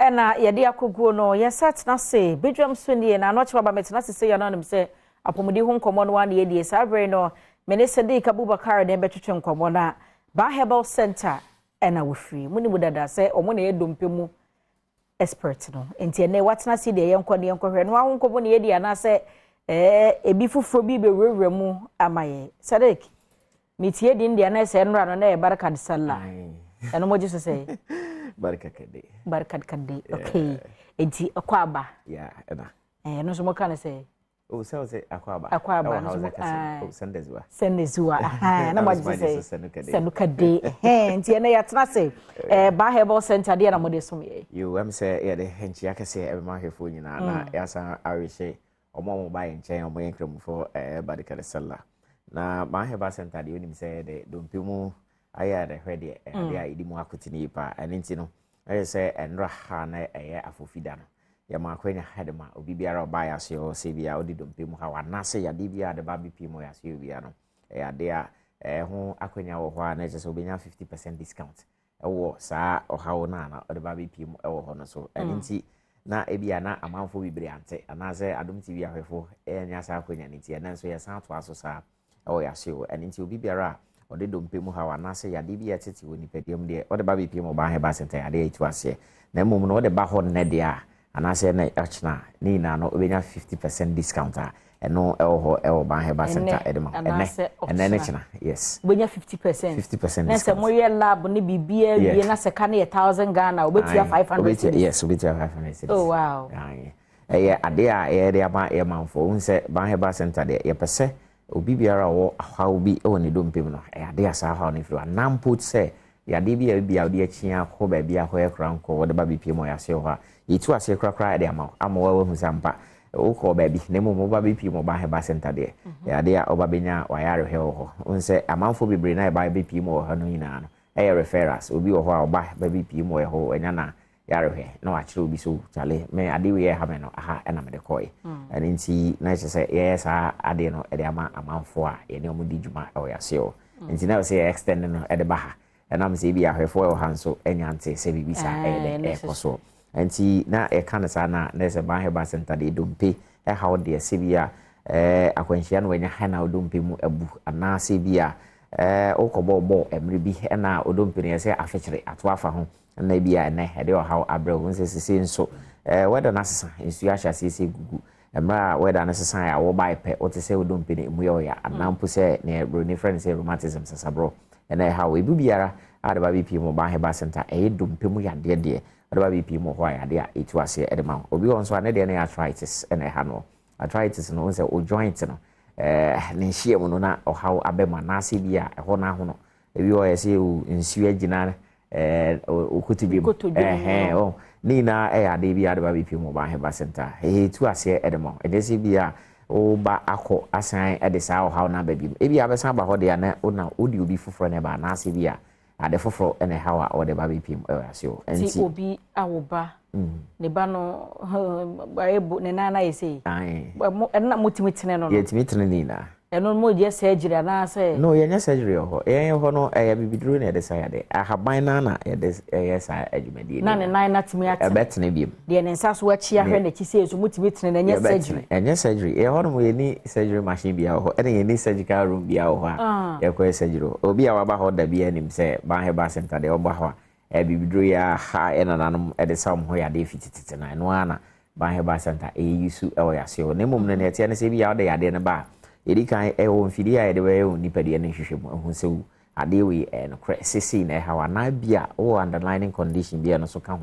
ena yede akoguo no yeset na se bedwam so nie na no cheba metena se ya nanim se apomudi ho nkomo no wane yedie sabre no menese de Abubakar de betwetwe nkomo na Baah Herbal Center ena wo free muni mudada se omo na yedompemu expert no enti ene watena se de yenko ne yenko hwe no ho nkomo ne yedie na se ebi fufuro bi be wewere mu amaye Sadek mitie di ndia na se nra no na e baraka de salla eno moji so se baraka kade okay enti akwaba yeah ena no so mo kan se o se akwaba no sendezua na moji se senukade enti ene ya tena se Baah Herbal Center de na mo de som ye you am say ya de henchi akase e ma hwefo nyina na ya san arishe omo ba nchen omo yenkremfo baraka de salla na Baah Herbal Center de onim say de dompemu aya de hwede de a idimu akotini pa enti no I say enra ha na afofida no ya makwenya hadema obi biara oba ya se o se bia odi dompemu ha wana se ya de bia de ba bp mo ya se bia no de a ho akwenya wo ho a na se obenya 50% discount wo saa ohawo na ode ba bp mo wo ho no so enti na ebia na amanfo bibiri ante ana se Adom TV ahwefo enya sa akwenya ni tie na so ya san to aso sa wo ya se o enti obi biara ode dompemu ha wana se ya de bia tete woni pedium de ode ba bp mo Baah Herbal Center ya de itu ase na mum no ode ba ho ne de a anase na achna ni na no obenya 50% discount a eno ewo Baah Herbal Center edema ene ne china yes obenya 50% discount na se mo ye lab ne bibia wie na se ka na 1000 Ghana obetia 500 yes obetia 500 oh wow ade a de ama e manfo unse Baah Herbal Center de ye pese obi biara wo hawo bi e woni dompem no ade asa hawo ne firi anam put se ya de bia ode achia ko ba bia ho e kranko wo de ba bipie mo ya se ho a yitu ase krakra de ama wa hu sampa o ko ba bi ne mo ba bipie mo Baah Herbal Center de ya de a oba benya wa yare he ho unse amanfo bibre na ba bipie mo ho no nyina no e referrals obi wo ho a oba ba bipie mo ho enya na yare he na wa kire obi so chale me ade we ha me no aha na me de koi ani nti na se yes ade no e de ama amanfo a ye ne omo di djuma e ya se o nti na se extend no e de ba ha enam se bi ahwefo e han so enyante se bibi sa e de koso enti na e kan sa na se Baah Herbal Center de dompe e ha de se bia akwanhia no wenya ha na odompe mu abu ana se bia okobobo emre bi na odompe ne se afekire ato afa ho na bia ne he de ha abre ho se nso weda na sesa nsu ahya se gugu emra weda na sesa ya wo bai pe o te se odompe ne mu yo ya anampo se ne bro ne friend se rheumatism sasabro ena ha we bibiara ade ba bp mo Baah Herbal Center dompe mu yade de ade ba bp mo ho yade a etu ase edema obi won so ane de na arthritis ena ha no arthritis no se o joint no ne hie mu no na o ha abema na ase bia ho na ho no ebi o yese o nsu agina o kutubim o ni na ade bia ade ba bp mo Baah Herbal Center etu ase edema edese bia o ba akọ asan ede sa o ha na ba bi ebi abesan ba ho de na o na odi obi foforo ne ba na ase bia ade foforo ene ha wa o de ba bp ase o enti obi awoba ne ba no ba ebo ne na yese na mutimitene no ye timitene ni na eno mo je surgery na say no ye nya surgery ho ho no bibiduro na de sa ya de ahaban na ye de sa adwumadi na ne nan na timi ati betene biem de ne nsa so achi ahwe na kise so mutimitene na nya surgery nya surgery ho no mo ye ni surgery machine bia ho ene ye ni surgical room bia ho a ye ko surgery obi a waba ho da bia nim se Baah Herbal Center de oba ho bibiduro ya ha ena nanom de sa mo ho ya de fititete na no ana Baah Herbal Center yusu e wo ya se o ne mom ne tie ne se bia o de ya de ne ba edi kan wo mfidi a de we nipade ne hwehwem hu se wu ade we no sisi na ha wa na bia o underlying condition bia no so ka ho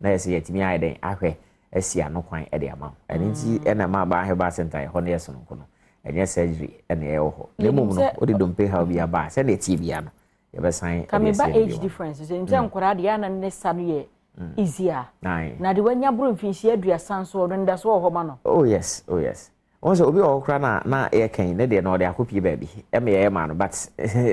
na yesi yetimi ayi den ahwe asia no kwan e de ama eni nti na ma Baah Herbal Center ho na yeso no kono enye surgery ene e ho le mum no o de dompe ha bia ba se na ti bia no ye be san ka me ba age difference so nti ankora de ya na ne sa no ye easier na de wanya bro mfinhia aduasan so o nda so ho ma no oh yes once obi okra na e kan ne de no de akopie ba bi e me ye ma no but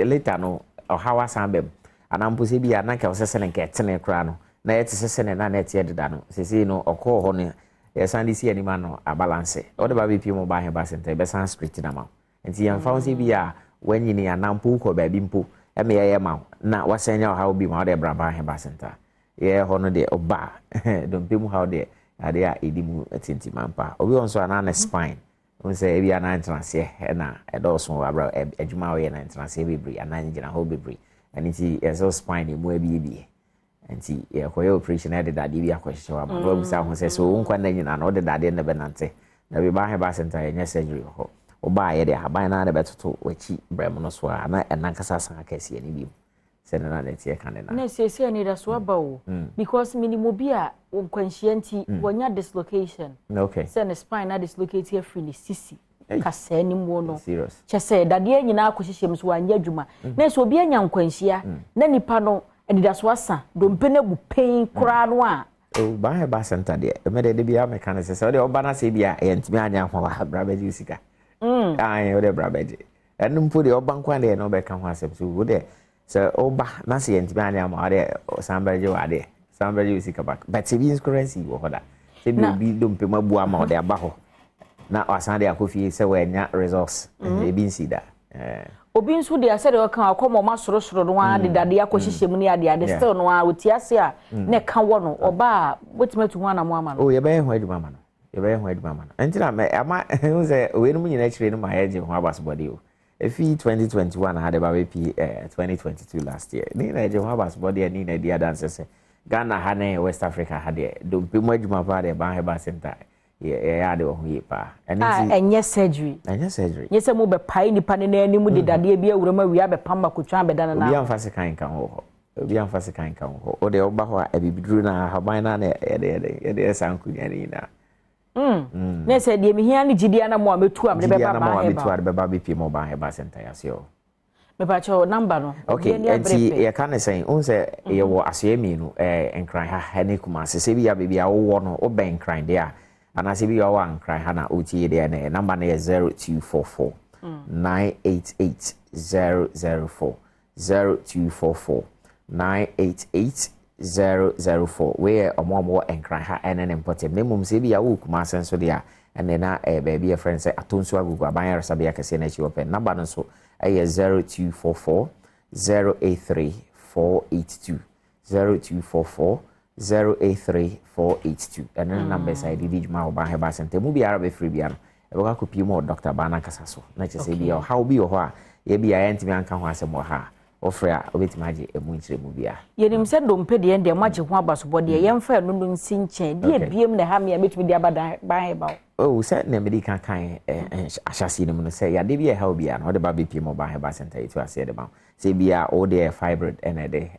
later no hawa san bem anampo se bia na ka osese nke tene kra no na ye tesese ne na net ye deda no sesi no okọ ho no ye san di si anima no a balance o de ba bi mo Baah Herbal Center be san street na ma enti yan fa se bia wanyini anampo ko ba bi mpo e me ye ma na wasenya hawo bi ma o de bra Baah Herbal Center yeah hono de oba don't be mu how de ade a edimu tintimampa obi on so ana spine on say ebi ana entrance na edoso abra adwuma we na entrance bebri ana ngina ho bebri aniti so spine mu abi anti ye koyo operation ade dade bi akwehye wa ma no bisa ho say so nkwa na nyina na ode dade na benante na be Baah Herbal Center ye surgery ho oba ye de haban na de betoto wachi brem no so ana enankasa san akase ani bi sene na netie kanena na sese ani da so aba o because minimobi a nkwanshianti wonya dislocation okay sene spine na dislocate here freely sisi kasa ni mu no serious chese dade nyina akohyehyem so wanya adwuma na so obi anya nkwanshia na nipa no adida so asa dompe na bu pain kura no a Baah Herbal Center de me de bia mechanics so de oba na se bia e ntimi anya ho wa brabeji usika o de brabeji enum po de oba nkwan de no be ka ho asem so wo de so oba na se ntimi anya ma de sambaji wa de sambaji usika back but se bi insurance wo hoda se bi dompe mabu ama o de aba ho na asan de akofie se we nya results e bi nsida obi nso de ase de okan akomo ma sorosoro no a de dade akohyehyem ni ade still no a otiase a ne ka wo no oba wetimatu ho ana mo ama no ye be ho adwuma ma no ye be ho adwuma ma no entina me ama hu se we no nyina chire no ma ye je ho abasbody o efi 2021 ha de ba we pi 2022 last year ni na je ho abasbody ni na dia dance se Ghana ha na West Africa ha de do pe mo adwuma pa de Baah Herbal Center yeah de ho ye pa enye surgery yese mo be pai nipa ne na animu de dade bia wurama wi abepamba kotwa bedana na obi amfase kan kan ho obi amfase kan kan ho o de oba ho a ebibiduru na haban na de sankunya ni na na se de mi hia ni gidia na mo ametu am de beba Baah Herbal de beba BP mo Baah Herbal Center ya se o me pa cho number no okay enti ye kan say on say ye wo asemi no enkran ha ne kuma se bi ya bibia wo no o ben kran de a anase bi yawa ankran ha na otie de na number na 0244 988 004 0244 988 004 we omo enkran ha ene important na mum se bi yawo kuma senso de a ene na baby a friend say atonso agugu aban resabia kase na chi open number no so 0244 083 482 0244 083-482 and then numbers I did my Baah Herbal Center mu biara be free biara e be ka kopi mo Dr. Bana kasa so na che say bia how bi ho a ye bia ye ntimi anka ho asem ha ofre a obetimi age emu nchire mu bia ye nim se dompe de ende magye ho abaso de ye mfa no no nsi nchen de biem na ha me betimi de abada Baah Herbal oh se na me di kan ahyase no no se ya de bia how bia no de ba BP mo Baah Herbal Center itu ase de ba se bia o de fibroid ene de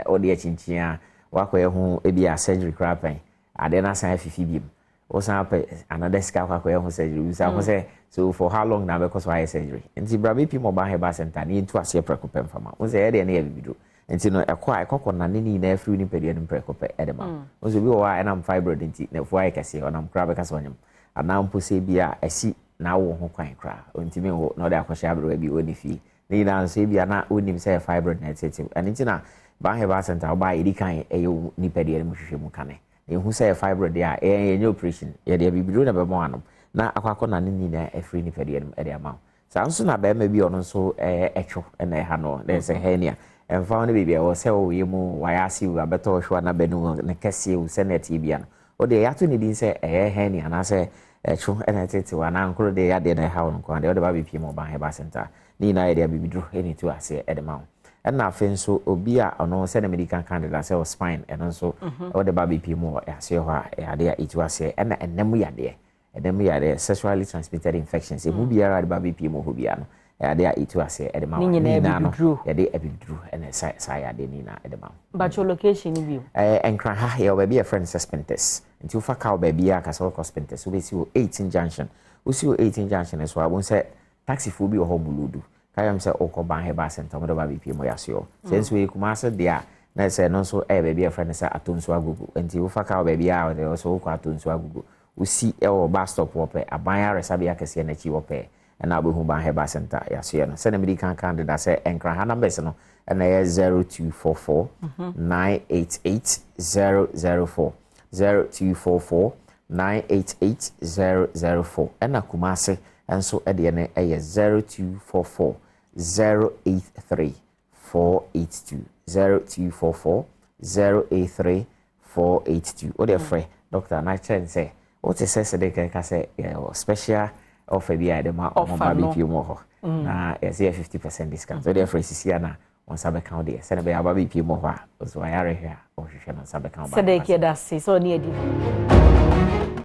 o de chinchin wakwa hu ebi a surgery crapen ade na san fifi biem o san pe another ska wakwa hu surgery we say say so for how long na because why surgery nti bra BP mo Baah Herbal Center ni ntu ase prekopem fama o say ede na ya bibido nti no ekọ na ni na afiri ni pedie ni prekope ede ma o so bi o wa na fibroid nti na fu ai kase o na kra be kase wanyam ana mpo se bia asi na wo ho kwan kra nti me wo na ode akwhye abro bi oni fi ni na so bia na onim say fibroid na tete nti na Baah Herbal Center oba edi kan eyo nipede mu hwehwe mu kane ehu say fibroid dia enye operation ye de bibidro na be mo anom na akwakọ na ni na afri nipede mu ede ama sa nso na be ma bi ono nso etwo na ha no there say hernia emfa no bibia wo say wo yemu wa ya si wa beto hwa na benu ne kase wo senate bia no o de ya to ni din say hernia na say etwo na tete wa na nkoro de ya de na ha no kwa de o de ba bi mo Baah Herbal Center ni na ye de bibidro eni to ase ede ma and na fenso obi a ono se na medical candidate say spine eno so o de baby pi mo ase ho a ade a itu ase na enemu yade sexually transmitted infections e mu biara de baby pi mo ho bia no ade a itu ase e de ma ni na no yade ebidru ene sa yade ni na e de ma but your location ni bi enkran ha ya baby a friend suspenders nti ufa ka baby a ka so suspenders we si 18 junction we si 18 junction so abun say taxi fu bi o ho buludu kayam se okọ Baah Herbal Center mo do ba BP mo yasio sense we kuma se dia na se no so baby a friend say atonso agugu enti wo fa ka baby a de so okọ atonso agugu usi wo bus stop wo pe aban resabia kese na chi wo pe na abehu Baah Herbal Center yasio no se na medical candidate say enkran ha numbers no na 0244 988 004 0244 988 004 na kuma se enso ede ne 0244 083 482 0244 083482 o de frɛ doctor na chen say what is say ka say special offer bi a de ma o ma BPO mo ho na yes 50% discount so de frɛ sisia na on sabe count de say na be aba BPO mo ho a so ayare hwe a o hwehwe no sabe count ba say de ke da say so ne adi